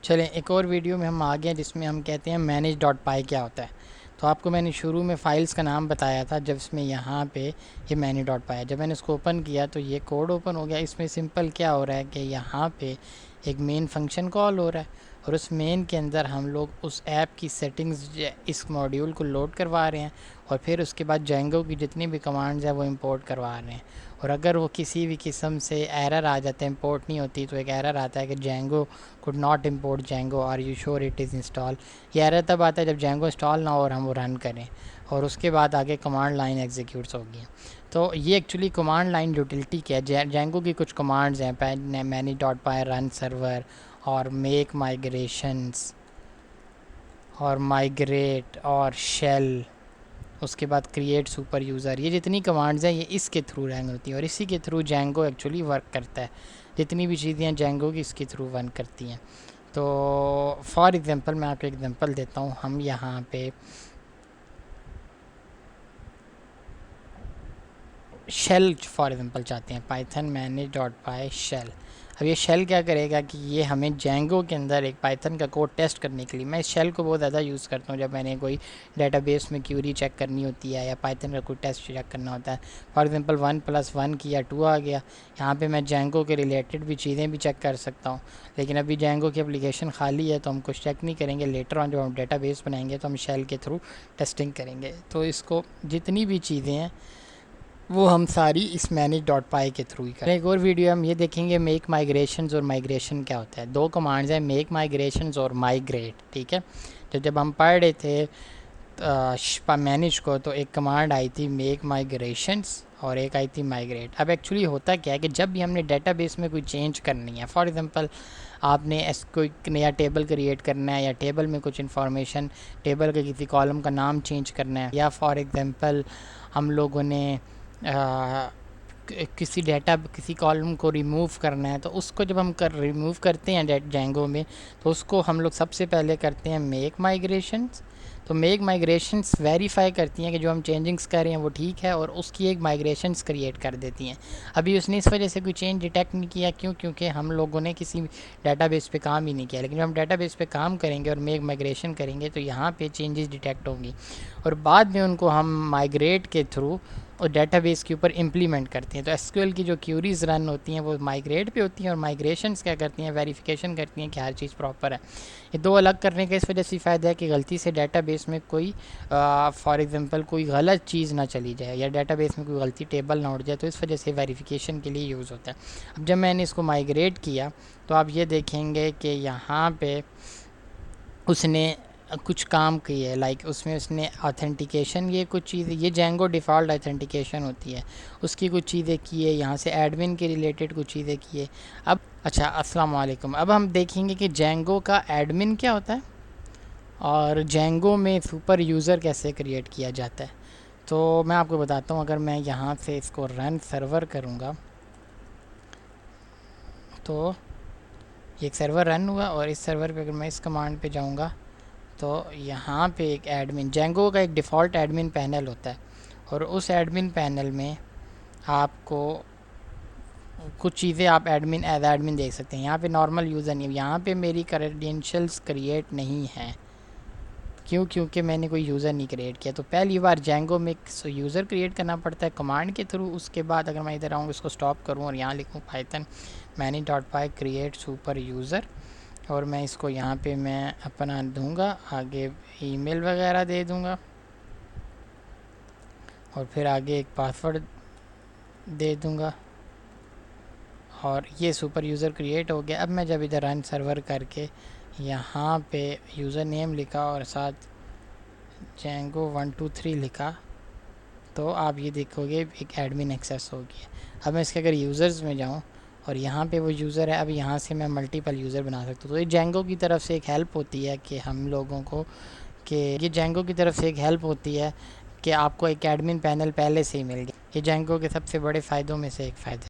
چلیں ایک اور ویڈیو میں ہم آ گئے ہیں جس میں ہم کہتے ہیں مینیج ڈاٹ پائی کیا ہوتا ہے. تو آپ کو میں نے شروع میں فائلز کا نام بتایا تھا جب اس میں یہاں پہ یہ مینیج ڈاٹ پائی ہے. جب میں نے اس کو اوپن کیا تو یہ کوڈ اوپن ہو گیا. اس میں سمپل کیا ہو رہا ہے کہ یہاں پہ ایک مین فنکشن کال ہو رہا ہے اور اس مین کے اندر ہم لوگ اس ایپ کی سیٹنگز اس ماڈیول کو لوڈ کروا رہے ہیں اور پھر اس کے بعد جینگو کی جتنی بھی کمانڈز ہیں وہ امپورٹ کروا رہے ہیں. اور اگر وہ کسی بھی قسم سے ایرر آ جاتے ہیں امپورٹ نہیں ہوتی تو ایک ایرر آتا ہے کہ Django could not import Django, are you sure it is installed. یہ ایرر تب آتا ہے جب جینگو انسٹال نہ ہو اور ہم وہ رن کریں اور اس کے بعد آگے کمانڈ لائن ایگزیکیوٹس ہوگی. تو یہ ایکچولی کمانڈ لائن یوٹیلٹی کیا ہے. جینگو کی کچھ کمانڈز ہیں مینیج ڈاٹ پائی رن سرور اور میک مائگریشنز اور مائگریٹ اور شیل، اس کے بعد کریٹ سپر یوزر. یہ جتنی کمانڈز ہیں یہ اس کے تھرو رن ہوتی ہیں اور اسی کے تھرو جینگو ایکچولی ورک کرتا ہے. جتنی بھی چیزیں ہیں جینگو کی اس کے تھرو ون کرتی ہیں. تو فار ایگزامپل میں آپ کو ایگزامپل دیتا ہوں. ہم یہاں پہ شیل فار ایگزامپل چاہتے ہیں پائتھن مینیج ڈاٹ پائی شیل. اب یہ شیل کیا کرے گا کہ یہ ہمیں جینگو کے اندر ایک پائتھن کا کوڈ ٹیسٹ کرنے کے لیے، میں اس شیل کو بہت زیادہ یوز کرتا ہوں جب میں نے کوئی ڈیٹا بیس میں کیوری چیک کرنی ہوتی ہے یا پائتھن کا کوئی ٹیسٹ چیک کرنا ہوتا ہے. فار ایگزامپل 1+1 کیا 2 آ گیا. یہاں پہ میں جینگو کے ریلیٹڈ بھی چیزیں بھی چیک کر سکتا ہوں لیکن ابھی جینگو کی اپلیکیشن خالی ہے تو ہم کچھ چیک نہیں کریں گے. لیٹر آن جب ہم ڈیٹا بیس بنائیں گے تو ہم شیل کے تھرو ٹیسٹنگ کریں گے. تو اس کو جتنی بھی چیزیں ہیں وہ ہم ساری اس مینیج ڈاٹ پائی کے تھرو ہی کریں. ایک اور ویڈیو ہم یہ دیکھیں گے میک مائگریشنز اور مائگریشن کیا ہوتا ہے. 2 کمانڈز ہیں میک مائگریشنز اور مائگریٹ. ٹھیک ہے، تو جب ہم پڑھ رہے تھے مینیج کو تو ایک کمانڈ آئی تھی میک مائگریشنز اور ایک آئی تھی مائگریٹ. اب ایکچولی ہوتا کیا ہے کہ جب بھی ہم نے ڈیٹا بیس میں کوئی چینج کرنی ہے، فار ایگزامپل آپ نے کوئی نیا ٹیبل کریٹ کرنا ہے یا ٹیبل میں کچھ انفارمیشن، ٹیبل کے کسی کالم کا نام چینج کرنا ہے، یا فار ایگزامپل ہم لوگوں نے کسی کالم کو ریموو کرنا ہے، تو اس کو جب ہم ریموو کرتے ہیں جینگو میں تو اس کو ہم لوگ سب سے پہلے کرتے ہیں میک مائگریشنز. تو میک مائگریشنز ویریفائی کرتی ہیں کہ جو ہم چینجنگز کر رہے ہیں وہ ٹھیک ہے اور اس کی ایک مائگریشنز کریٹ کر دیتی ہیں. ابھی اس نے اس وجہ سے کوئی چینج ڈیٹیکٹ نہیں کیا، کیونکہ ہم لوگوں نے کسی ڈیٹا بیس پہ کام ہی نہیں کیا. لیکن جب ہم ڈیٹا بیس پہ کام کریں گے اور میک مائگریشن کریں گے تو یہاں پہ چینجز ڈیٹیکٹ ہوں گی اور بعد میں ان کو ہم مائگریٹ کے تھرو اور ڈیٹا بیس کے اوپر امپلیمنٹ کرتے ہیں. تو ایس کیو ایل کی جو کیوریز رن ہوتی ہیں وہ مائگریٹ پہ ہوتی ہیں اور مائگریشنز کیا کرتی ہیں، ویریفیکیشن کرتی ہیں کہ ہر چیز پراپر ہے. یہ 2 الگ کرنے کا اس وجہ سے فائدہ ہے کہ غلطی سے ڈیٹا بیس میں کوئی فار ایگزامپل کوئی غلط چیز نہ چلی جائے یا ڈیٹا بیس میں کوئی غلطی ٹیبل نہ اٹھ جائے، تو اس وجہ سے ویریفیکیشن کے لیے یوز ہوتا ہے. اب جب میں نے اس کو مائگریٹ کیا تو آپ یہ دیکھیں گے کہ یہاں پہ اس نے کچھ کام کی ہے، لائک اس نے آتھینٹیکیشن، یہ کچھ چیزیں، یہ جینگو ڈیفالٹ آتھینٹیکیشن ہوتی ہے، اس کی کچھ چیزیں کی ہے. یہاں سے ایڈمن کے ریلیٹڈ کچھ چیزیں کی ہے. اب اچھا السلام علیکم. اب ہم دیکھیں گے کہ جینگو کا ایڈمن کیا ہوتا ہے اور جینگو میں سپر یوزر کیسے کریٹ کیا جاتا ہے. تو میں آپ کو بتاتا ہوں. اگر میں یہاں سے اس کو رن سرور کروں گا تو یہ ایک سرور رن ہوا اور اس سرور پہ اگر میں اس کمانڈ پہ جاؤں گا تو یہاں پہ ایک ایڈمن، جینگو کا ایک ڈیفالٹ ایڈمن پینل ہوتا ہے اور اس ایڈمن پینل میں آپ کو کچھ چیزیں آپ ایز ایڈمن دیکھ سکتے ہیں. یہاں پہ نارمل یوزر نہیں، یہاں پہ میری کریڈینشلز کریٹ نہیں ہیں. کیونکہ میں نے کوئی یوزر نہیں کریٹ کیا. تو پہلی بار جینگو میں یوزر کریٹ کرنا پڑتا ہے کمانڈ کے تھرو. اس کے بعد اگر میں ادھر آؤں اس کو اسٹاپ کروں اور یہاں لکھوں پائتھن مینیج ڈاٹ پائی کریٹ سپر یوزر اور میں اس کو یہاں پہ میں اپنا دوں گا، آگے ای میل وغیرہ دے دوں گا اور پھر آگے ایک پاسورڈ دے دوں گا اور یہ سپر یوزر کریٹ ہو گیا. اب میں جب ادھر رن سرور کر کے یہاں پہ یوزر نیم لکھا اور ساتھ جینگو 123 لکھا تو آپ یہ دیکھو گے ایک ایڈمن ایکسیس ہو گیا. اب میں اس کے اگر یوزرز میں جاؤں اور یہاں پہ وہ یوزر ہے، اب یہاں سے میں ملٹیپل یوزر بنا سکتا ہوں. تو یہ جینگو کی طرف سے ایک ہیلپ ہوتی ہے کہ ہم لوگوں کو، کہ آپ کو ایک ایڈمن پینل پہلے سے ہی مل گیا. یہ جینگو کے سب سے بڑے فائدوں میں سے ایک فائدہ ہے.